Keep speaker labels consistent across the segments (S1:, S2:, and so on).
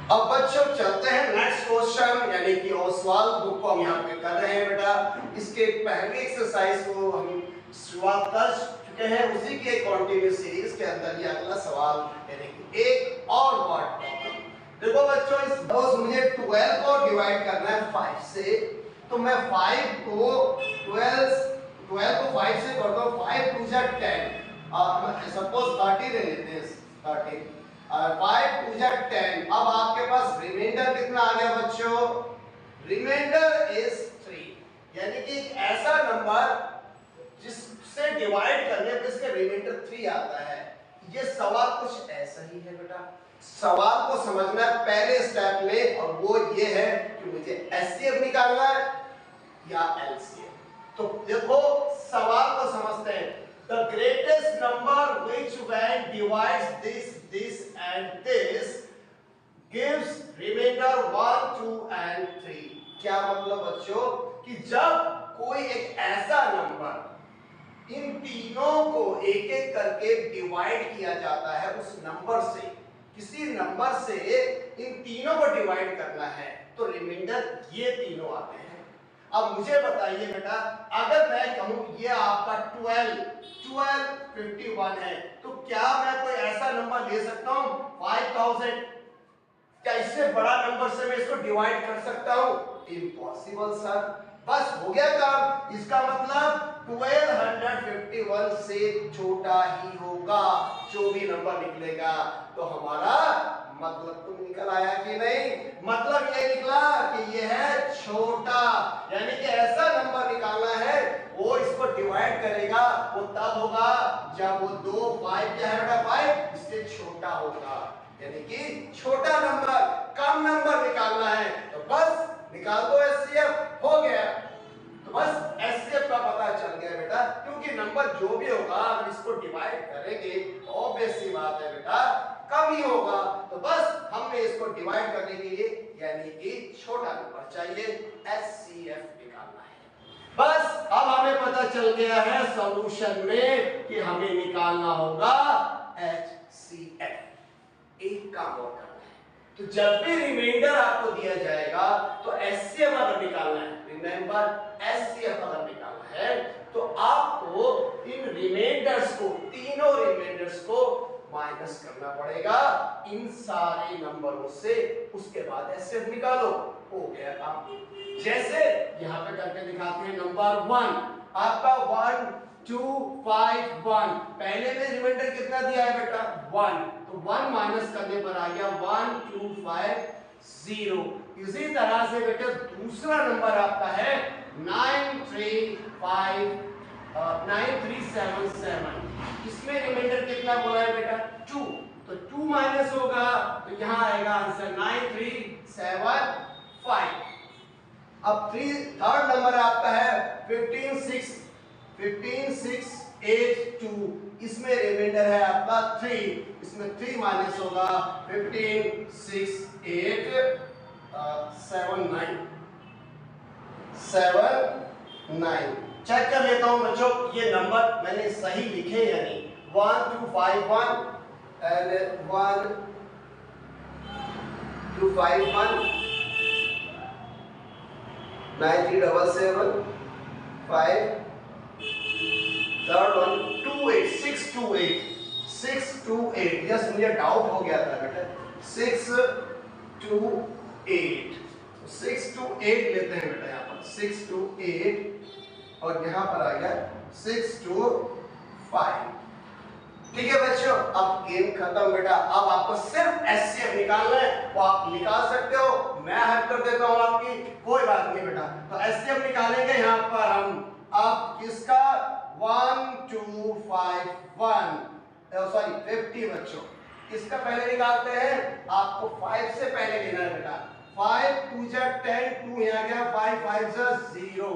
S1: अब बच्चों चलते हैं नेक्स्ट क्वेश्चन, यानी कि ओसवाल बुक को हम यहाँ पे कर रहे हैं बेटा। इसके पहली एक्सरसाइज को हम शुरुआत कर चुके हैं, उसी के कंटिन्यूस सीरीज के अंदर ये अगला सवाल, यानी कि एक और वर्ड प्रॉब्लम। देखो बच्चों, इस सपोज मुझे 12 को डिवाइड करना है 5 से, तो मैं 5 को 12 को 5 से करता हूँ, 5 2 जा 10, सपोज 30 ले लेते हैं, 30 और 5 2 जा 10। अब आपके पास रिमाइंडर कितना आ गया बच्चों? रिमाइंडर इज 3, यानी कि एक ऐसा नंबर जिससे डिवाइड करने पे इसका रिमाइंडर 3 आता है। ये सवाल कुछ ऐसा ही है बेटा। सवाल को समझना है पहले स्टेप में, और वो ये है कि मुझे एचसीएफ निकालना है या एलसीएम। तो देखो सवाल को समझते हैं। The greatest number which when divides this and this gives remainder 1 2 and 3। क्या मतलब बच्चों कि जब कोई एक ऐसा नंबर इन तीनों को एक एक करके डिवाइड किया जाता है, उस नंबर से, किसी नंबर से इन तीनों को डिवाइड करना है, तो रिमाइंडर ये तीनों आते हैं। अब मुझे बताइए बेटा, अगर मैं कहूं ये आपका 1251 है, तो क्या मैं कोई ऐसा नंबर ले सकता हूं 5000? क्या इससे बड़ा नंबर से मैं इसको डिवाइड कर सकता हूं? Impossible sir. बस हो गया काम। इसका मतलब 1251 से छोटा ही होगा जो भी नंबर निकलेगा। तो हमारा मतलब तो निकल आया कि नहीं? मतलब ये निकला कि ये है छोटा, यानी कि ऐसा नंबर निकालना है वो इसको डिवाइड करेगा, वो तब होगा जब वो 2 5 क्या है बेटा 5 इससे छोटा होगा, यानी कि छोटा नंबर, कम नंबर निकालना है। तो बस निकाल दो एचसीएफ, हो गया। तो बस एचसीएफ का पता चल गया बेटा, क्योंकि नंबर जो भी होगा अगर इसको डिवाइड करेंगे तो ऑब्वियस सी बात है बेटा कम ही होगा। तो बस हमें इसको डिवाइड करने के लिए यानी कि छोटा नंबर चाहिए, एचसीएफ निकालना है। बस अब हमें पता चल गया है सॉल्यूशन में कि हमें निकालना होगा एचसीएफ। एक काम और करना है, तो जब भी रिमाइंडर आपको दिया जाएगा तो एचसीएफ अगर निकालना है, रिमेंबर एचसीएफ अगर निकालना है, तो आपको इन रिमाइंडर्स को, तीनों रिमाइंडर्स को माइनस करना पड़ेगा इन सारे नंबरों से, उसके बाद एचसीएफ निकालो, हो गया काम। जैसे यहां पे करके दिखाते हैं। नंबर 1 आपका 1 2 5 1, पहले में रिमाइंडर कितना दिया है बेटा 1, तो 1 माइनस करने पर आ गया 1 2 5 0। इसी तरह से बेटा दूसरा नंबर आपका है 9377, इसमें रिमाइंडर कितना बोला है बेटा 2, तो 2 माइनस होगा तो यहां आएगा आंसर 9375। अब थर्ड नंबर आपका है 15682, इसमें रिमाइंडर है आपका 3, इसमें 3 माइनस होगा 15687 चेक कर लेता हूं बच्चों ये नंबर मैंने सही लिखे या नहीं। 1251 एंड 1251 9377 5, थर्ड वन 628। यस मुझे डाउट हो गया था बेटा 628, 628 लेते हैं बेटा यहाँ पर 628 और यहाँ पर आ गया 625। ठीक है बच्चों, अब गेम खत्म बेटा। अब आपको सिर्फ एचसीएफ निकालना है, वो आप निकाल सकते हो, मैं हेल्प कर देता हूं आपकी, कोई बात नहीं बेटा। तो एचसीएफ निकालेंगे यहाँ पर हम। अब किसका 1251 सॉरी 50 बच्चों, किसका पहले निकालते हैं? आपको 5 से पहले लेना है बेटा। 5 2 जा 10, 2 यहाँ गया 5 5 जा 0,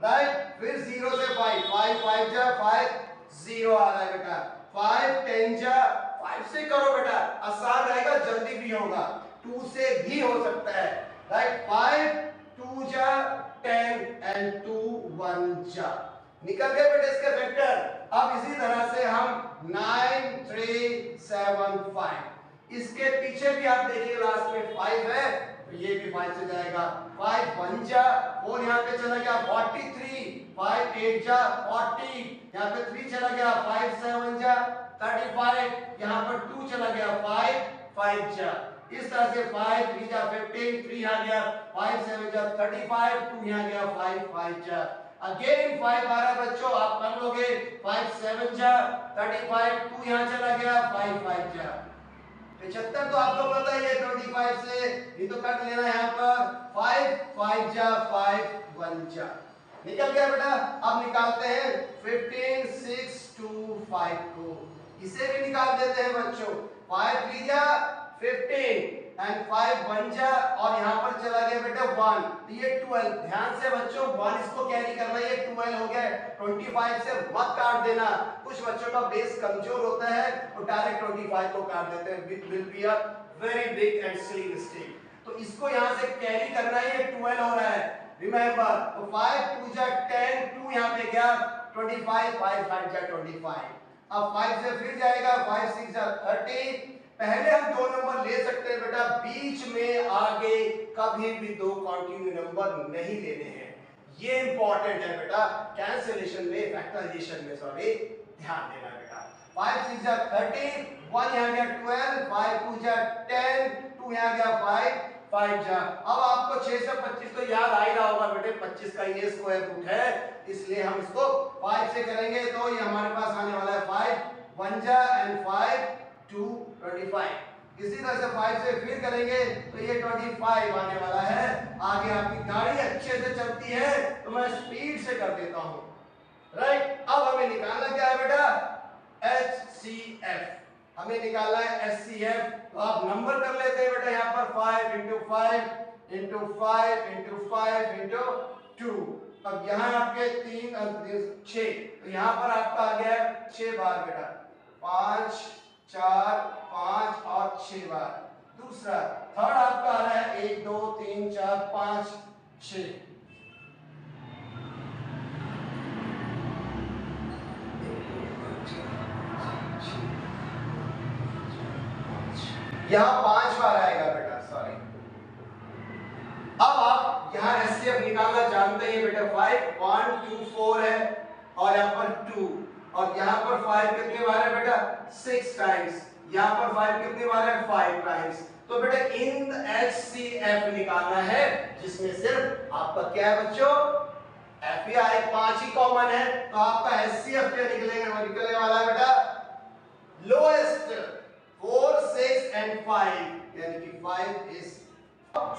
S1: राइट। फिर 0 से 5 5 5 जा 5 0 आ रहा है बेटा। 5 10 जा 5 से करो बेटा, आसान रहेगा, जल्दी भी होगा। 2 से भी हो सकता है, राइट। 5 2 जा 10 एंड 2 1 जा, निकल गए बेटे इसके वेक्टर। अब इसी तरह से हम 9375 इसके पीछे भी आप देखिए लास्ट में 5 है, तो ये भी 5 से जाएगा। 5 1 जा, 4 यहाँ पे चला गया 43, 5 8 जा 40, यहाँ पे 3 चला गया, 5 7 जा 35, यहाँ पर 2 चला गया, 5 5 जा। इस तरह से 5 3 जा 15, 3 यहाँ गया, 5 7 जा 35, 2 यहाँ गया, 5 5 जा। अगेन 5 आ रहा है बच्चों, आप कर लोगे, 5 7 जा 35, 2 यहाँ चला गया, 5 5 जा। 75 तो आपको पता ही है 25 से, ये तो कट लेना है यहाँ पर, 5 5 जा 5 1 जा। निकल गया बेटा। अब निकालते हैं 15 6 2 5 को, इसे भी निकाल देते हैं बच्चों। 5 3 जा 15 एंड 5 1 जा, और यहाँ पर चला गया बेटा 1, तो ये 12। ध्यान से बच्चों 1 इसको कैरी करना, ये 12 हो गया। 25 से मत काट देना, कुछ बच्चों का बेस कमजोर होता है वो डायरेक्ट 25 को काट देते हैं, which will be a very big and silly mistake. तो इसको यहाँ से कैरी करना है, ये 12 हो रहा है, रिमेंबर। तो 5 2 जा 10, 2 यहाँ पे गया 25, 5 5 जा 25। अब 5 से फिर जाएगा, 5 6 जा 30। पहले हम 2 नंबर ले सकते हैं बेटा, बीच में आगे कभी भी 2 कंटिन्यू नंबर नहीं लेने हैं, ये इंपॉर्टेंट है बेटा। कैंसिलेशन में, फैक्टराइजेशन में सॉरी, ध्यान देना बेटा। 5 6 जा 30, 1 यहाँ गया 12, 5 2 जा 10, 2 यहाँ गया 5 5 जा। अब आपको 6 से 25 तो याद आ ही रहा होगा बेटे, 25 का ये स्क्वायर रूट है, इसलिए हम इसको 5 से करेंगे तो ये हमारे पास आने वाला है 5 1 जा एंड 5 2 25। इसी तरह से 5 से फिर करेंगे तो ये 25 आने वाला है। आगे आपकी गाड़ी अच्छे से चलती है तो मैं स्पीड से कर देता हूं, राइट। अब हमें निकालना क्या है बेटा, HCF, हमें निकालना है HCF। तो आप नंबर कर लेते हैं बेटा, यहाँ पर 5 into 5 into 5 into 5 into 2। अब यहाँ आपके 3 6, तो यहाँ पर आपका आ गया 6 बार बेटा, 5 4 5 और 6 बार। दूसरा थर्ड आपका आ रहा है 1 2 3 4 5 6। यहाँ 5 बार आएगा बेटा, सॉरी। अब आप यहाँ HCF निकालना जानते हैं बेटा, 5 1 2 4 है और यहाँ पर 2, और यहाँ पर 5 कितने बार है बेटा, 6 टाइम्स। यहाँ पर 5 कितने बार है, 5 टाइम्स। तो बेटा इन HCF निकालना है, जिसमें सिर्फ आपका क्या है बच्चों, F या I 5 ही कॉमन है। तो आपका HCF क्या निकलेगा, वो निकलने वाला है बेटा लोएस्ट 4 6 एंड 5, यानी कि 5 इज।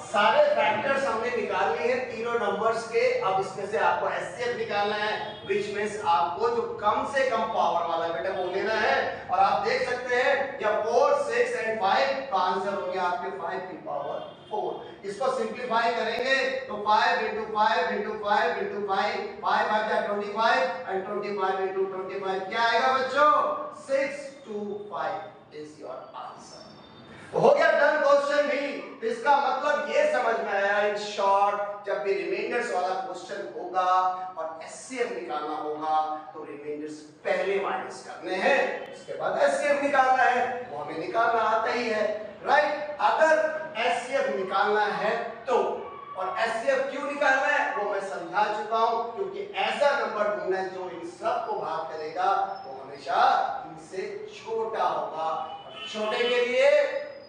S1: सारे फैक्टर्स हमने निकाल लिए हैं तीनों नंबर्स के। अब इसमें से आपको HCF निकालना है, which means आपको जो कम से कम पावर वाला बेटा वो लेना है। और आप देख सकते हैं या 4 6 एंड 5 का आंसर हो गया आपके 5 की पावर 4। इसको सिंपलीफाई करेंगे तो 5 into 5 into 5 into 5, 5 आ गया 25 and 25 into 25 क्या आएगा बच्चों, 625 is your answer। हो गया डन क्वेश्चन भी। तो इसका मतलब ये समझ में आया इन शॉर्ट, जब भी रिमाइंडर्स वाला क्वेश्चन होगा और HCF निकालना होगा तो रिमाइंडर्स पहले माइनस करने हैं, उसके बाद HCF निकालना है, वो हमें निकालना आता ही है, राइट। अगर HCF निकालना है तो, और HCF क्यों निकालना है वो मैं समझा चुका हूं, क्योंकि ऐसा नंबर ढूंढना है जो इन सब को भाग करेगा वो हमेशा इनसे छोटा होगा। छोटे के लिए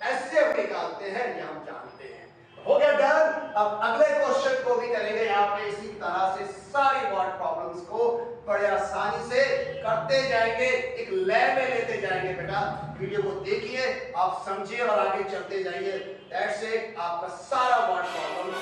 S1: HCF निकालते हैं, ये हम जानते हैं। हो गया डन। अब अगले क्वेश्चन को भी करेंगे यहाँ पे इसी तरह से, सारी वर्ड प्रॉब्लम्स को बड़े आसानी से करते जाएंगे, एक लय में लेते जाएंगे बेटा। वीडियो को देखिए, आप समझिए और आगे चलते जाइए। दैट्स इट, आपका सारा वर्ड प्रॉब्लम